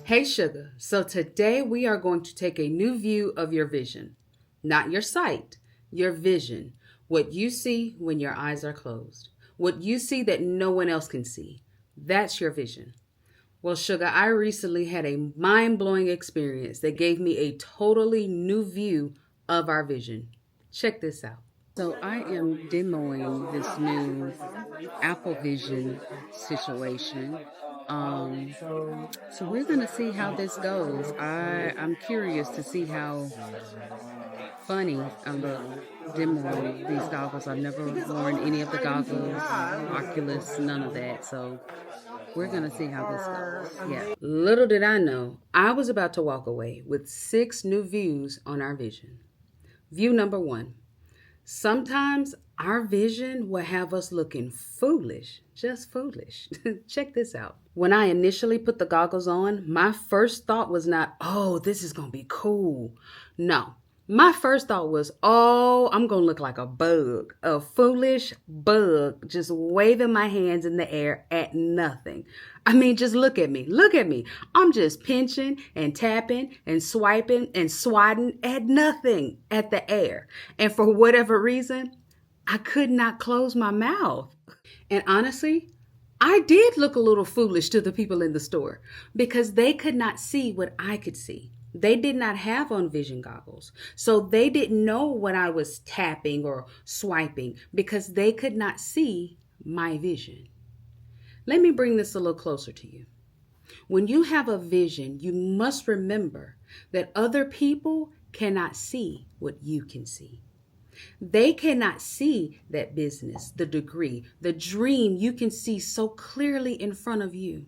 Hey, Sugar. So today we are going to take a new view of your vision. Not your sight, your vision. What you see when your eyes are closed. What you see that no one else can see. That's your vision. Well, Sugar, I recently had a mind blowing experience that gave me a totally new view of our vision. Check this out. So I am demoing this new Apple Vision situation. Um, so we're gonna see how this goes. I'm curious to see how funny I look demoing these goggles. I've never worn any of the goggles, Oculus, none of that. So we're gonna see how this goes. Yeah. Little did I know, I was about to walk away with 6 new views on our vision. View number 1. Sometimes our vision will have us looking foolish, just foolish. Check this out. When I initially put the goggles on, my first thought was not, oh, this is going to be cool. No, my first thought was, oh, I'm going to look like a foolish bug, just waving my hands in the air at nothing. I mean, just look at me. Look at me. I'm just pinching and tapping and swiping and swatting at nothing, at the air. And for whatever reason, I could not close my mouth. And honestly, I did look a little foolish to the people in the store because they could not see what I could see. They did not have on vision goggles. So they didn't know what I was tapping or swiping because they could not see my vision. Let me bring this a little closer to you. When you have a vision, you must remember that other people cannot see what you can see. They cannot see that business, the degree, the dream you can see so clearly in front of you.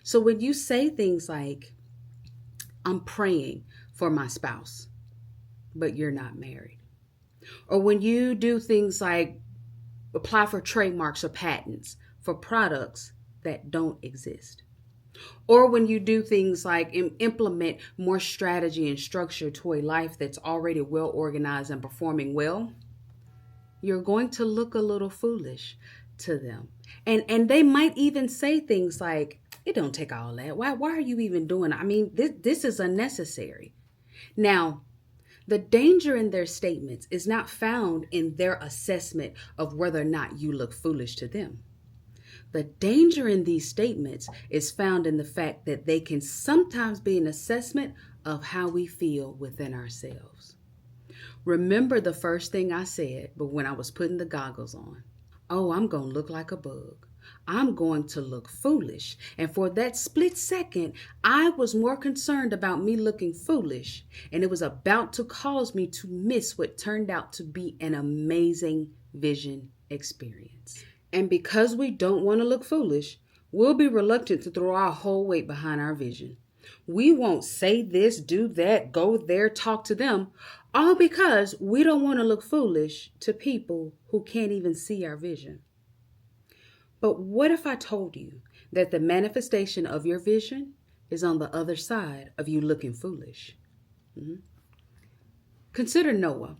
So when you say things like, I'm praying for my spouse, but you're not married. Or when you do things like apply for trademarks or patents for products that don't exist. Or when you do things like implement more strategy and structure to a life that's already well organized and performing well, you're going to look a little foolish to them. And they might even say things like, it don't take all that. Why are you even doing it? I mean, this is unnecessary. Now, the danger in their statements is not found in their assessment of whether or not you look foolish to them. The danger in these statements is found in the fact that they can sometimes be an assessment of how we feel within ourselves. Remember the first thing I said, but when I was putting the goggles on, oh, I'm going to look like a bug. I'm going to look foolish. And for that split second, I was more concerned about me looking foolish, and it was about to cause me to miss what turned out to be an amazing vision experience. And because we don't want to look foolish, we'll be reluctant to throw our whole weight behind our vision. We won't say this, do that, go there, talk to them, all because we don't want to look foolish to people who can't even see our vision. But what if I told you that the manifestation of your vision is on the other side of you looking foolish? Consider Noah.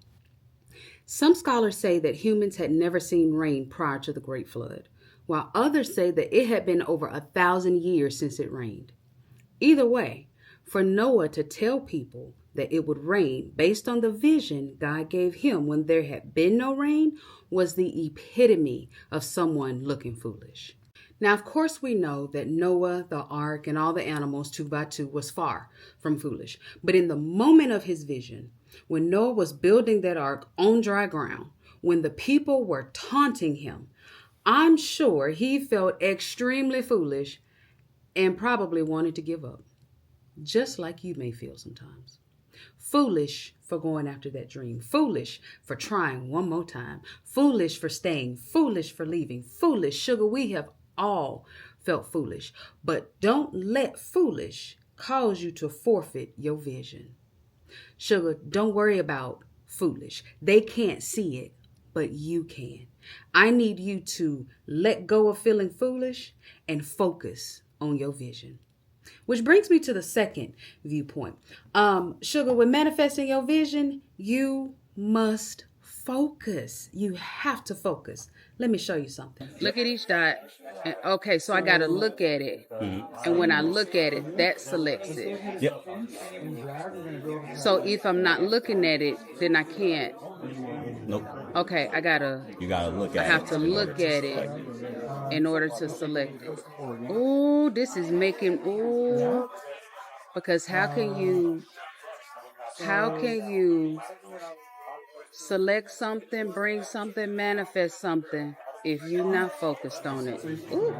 Some scholars say that humans had never seen rain prior to the Great Flood, while others say that it had been over 1,000 years since it rained. Either way, for Noah to tell people that it would rain based on the vision God gave him when there had been no rain was the epitome of someone looking foolish. Now, of course, we know that Noah, the ark, and all the animals 2 by 2 was far from foolish. But in the moment of his vision, when Noah was building that ark on dry ground, when the people were taunting him, I'm sure he felt extremely foolish and probably wanted to give up, just like you may feel sometimes. Foolish for going after that dream. Foolish for trying one more time. Foolish for staying. Foolish for leaving. Foolish, Sugar, we have all felt foolish. But don't let foolish cause you to forfeit your vision. Sugar, don't worry about foolish. They can't see it, but you can. I need you to let go of feeling foolish and focus on your vision. Which brings me to the second viewpoint. Sugar, when manifesting your vision, you must focus. You have to focus. Let me show you something. Look at each dot. Okay, so I got to look at it. And when I look at it, that selects it. Yep. So if I'm not looking at it, then I can't. Nope. Okay, You gotta look at it. I have to look at it in order to select it. Ooh, this is making, ooh. Because how can you select something, bring something, manifest something if you're not focused on it? Ooh.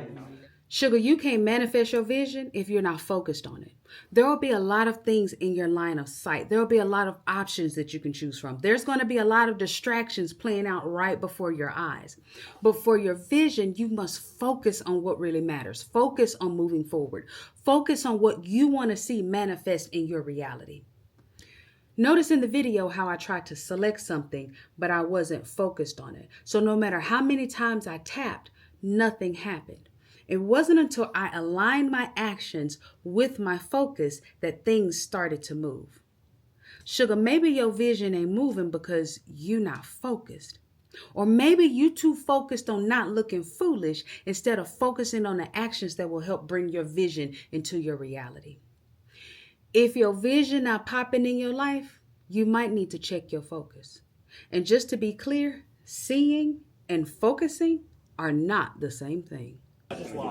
Sugar, you can't manifest your vision if you're not focused on it. There will be a lot of things in your line of sight. There will be a lot of options that you can choose from. There's going to be a lot of distractions playing out right before your eyes. But for your vision, you must focus on what really matters. Focus on moving forward. Focus on what you want to see manifest in your reality. Notice in the video how I tried to select something, but I wasn't focused on it. So no matter how many times I tapped, nothing happened. It wasn't until I aligned my actions with my focus that things started to move. Sugar, maybe your vision ain't moving because you're not focused. Or maybe you too focused on not looking foolish instead of focusing on the actions that will help bring your vision into your reality. If your vision not popping in your life, you might need to check your focus. And just to be clear, seeing and focusing are not the same thing.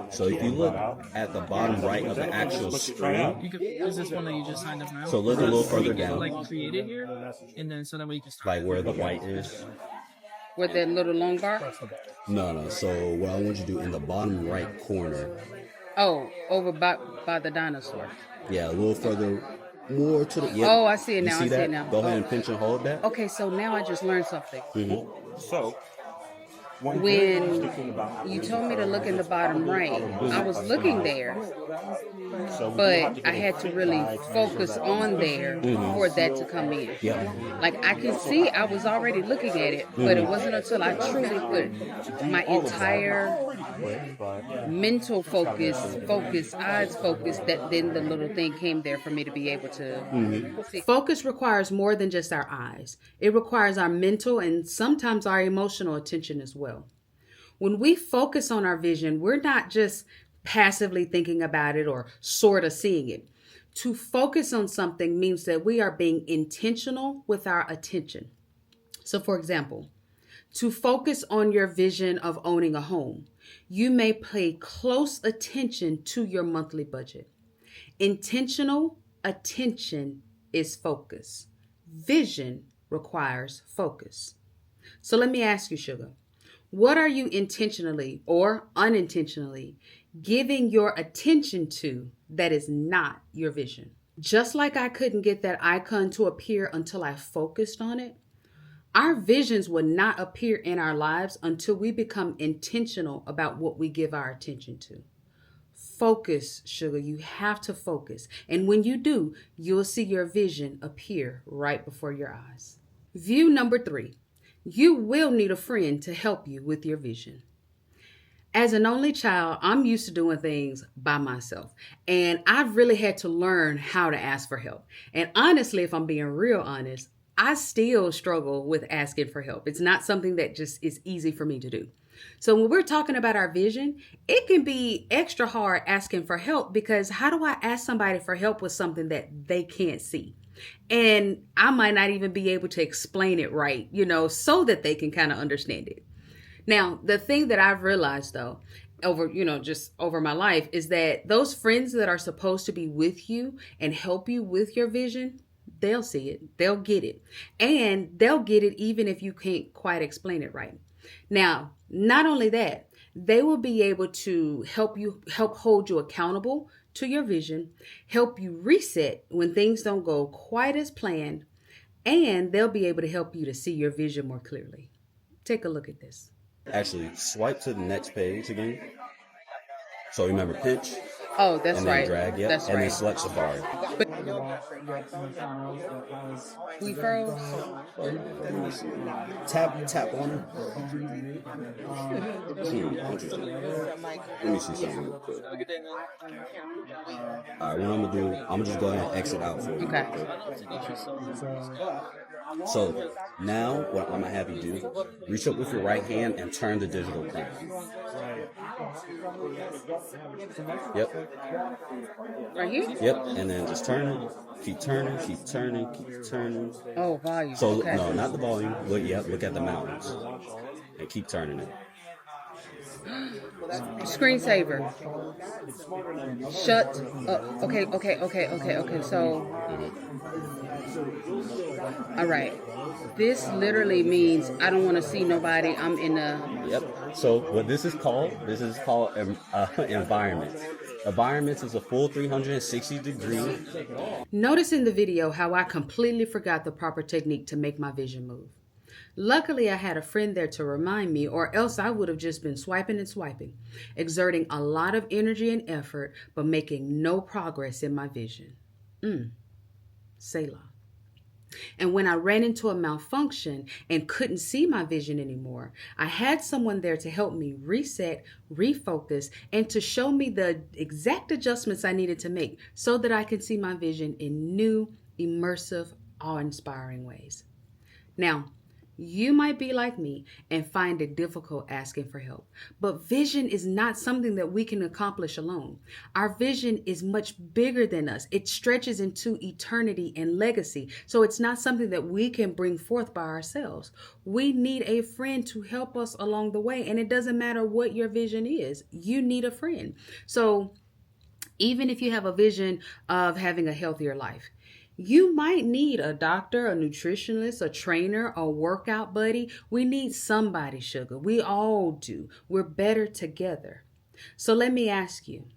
So if you look at the bottom right of the actual screen, Is this one that you just signed up now? so look a little further down, Like created here, and then so that way you can start. like where the white is. With that little long bar? No. So what I want you to do in the bottom right corner, Oh, over by the dinosaur. yeah, a little further, more to the. Yep. Oh, I see it now. You see I see that? it now. Go ahead and pinch and hold that. Okay, so now I just learned something. So, When you told me to look in the bottom right, I was looking there, but I had to really focus on there for that to come in. Yeah. Like I can see I was already looking at it, but it wasn't until I truly put my entire mental focus, eyes focus, that then the little thing came there for me to be able to see. Focus requires more than just our eyes. It requires our mental and sometimes our emotional attention as well. When we focus on our vision, we're not just passively thinking about it or sort of seeing it. To focus on something means that we are being intentional with our attention. So for example, to focus on your vision of owning a home, you may pay close attention to your monthly budget. Intentional attention is focus. Vision requires focus. So let me ask you, Sugar, what are you intentionally or unintentionally giving your attention to that is not your vision? Just like I couldn't get that icon to appear until I focused on it, our visions will not appear in our lives until we become intentional about what we give our attention to. Focus, Sugar. You have to focus. And when you do, you'll see your vision appear right before your eyes. View number 3. You will need a friend to help you with your vision. As an only child, I'm used to doing things by myself. And I've really had to learn how to ask for help. And honestly, if I'm being real honest, I still struggle with asking for help. It's not something that just is easy for me to do. So when we're talking about our vision, it can be extra hard asking for help because how do I ask somebody for help with something that they can't see? And I might not even be able to explain it right, so that they can kind of understand it. Now, the thing that I've realized though, over my life is that those friends that are supposed to be with you and help you with your vision, they'll see it, they'll get it, and they'll get it even if you can't quite explain it right. Now, not only that, they will be able to help hold you accountable to your vision, help you reset when things don't go quite as planned, and they'll be able to help you to see your vision more clearly. Take a look at this. Actually, swipe to the next page again. So remember, pinch. Oh, that's and right. Then drag, yep, That's and right. then select Safari. We froze. Tap on. Let me see something real quick. All right, what I'm gonna do, I'm gonna just go ahead and exit out for you. Okay. So now what I'm gonna have you do, reach up with your right hand and turn the digital crank. Yep. Right here? Yep. And then just turn it. Keep turning, keep turning, keep turning. Oh, volume. So Okay. no, not the volume. Look at the mountains. And keep turning it. Screensaver. Shut up. Okay. So, all right. This literally means I don't want to see nobody. I'm in a. Yep. So what this is called environment. Environments is a full 360 degree. Notice in the video how I completely forgot the proper technique to make my vision move. Luckily, I had a friend there to remind me, or else I would have just been swiping and swiping, exerting a lot of energy and effort, but making no progress in my vision. Selah. And when I ran into a malfunction and couldn't see my vision anymore, I had someone there to help me reset, refocus, and to show me the exact adjustments I needed to make so that I could see my vision in new, immersive, awe-inspiring ways. Now, you might be like me and find it difficult asking for help, but vision is not something that we can accomplish alone. Our vision is much bigger than us. It stretches into eternity and legacy, so it's not something that we can bring forth by ourselves. We need a friend to help us along the way, and it doesn't matter what your vision is. You need a friend. So even if you have a vision of having a healthier life, you might need a doctor, a nutritionist, a trainer, a workout buddy. We need somebody, sugar. We all do. We're better together. So let me ask you,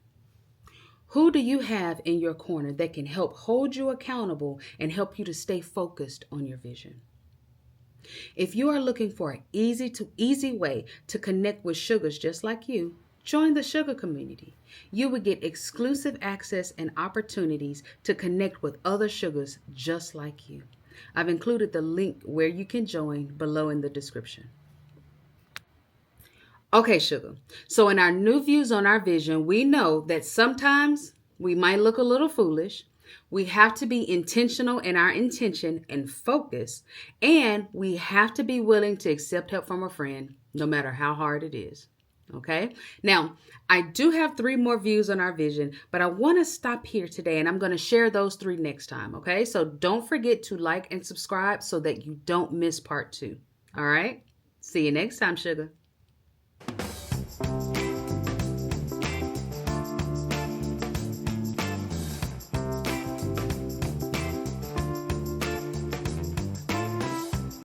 who do you have in your corner that can help hold you accountable and help you to stay focused on your vision? If you are looking for an easy way to connect with sugars just like you, join the Sugar community. You will get exclusive access and opportunities to connect with other sugars just like you. I've included the link where you can join below in the description. Okay, sugar. So in our new views on our vision, we know that sometimes we might look a little foolish. We have to be intentional in our intention and focus, and we have to be willing to accept help from a friend, no matter how hard it is. Okay. Now, I do have 3 more views on our vision, but I want to stop here today and I'm going to share those 3 next time. Okay. So don't forget to like and subscribe so that you don't miss part 2. All right. See you next time, sugar.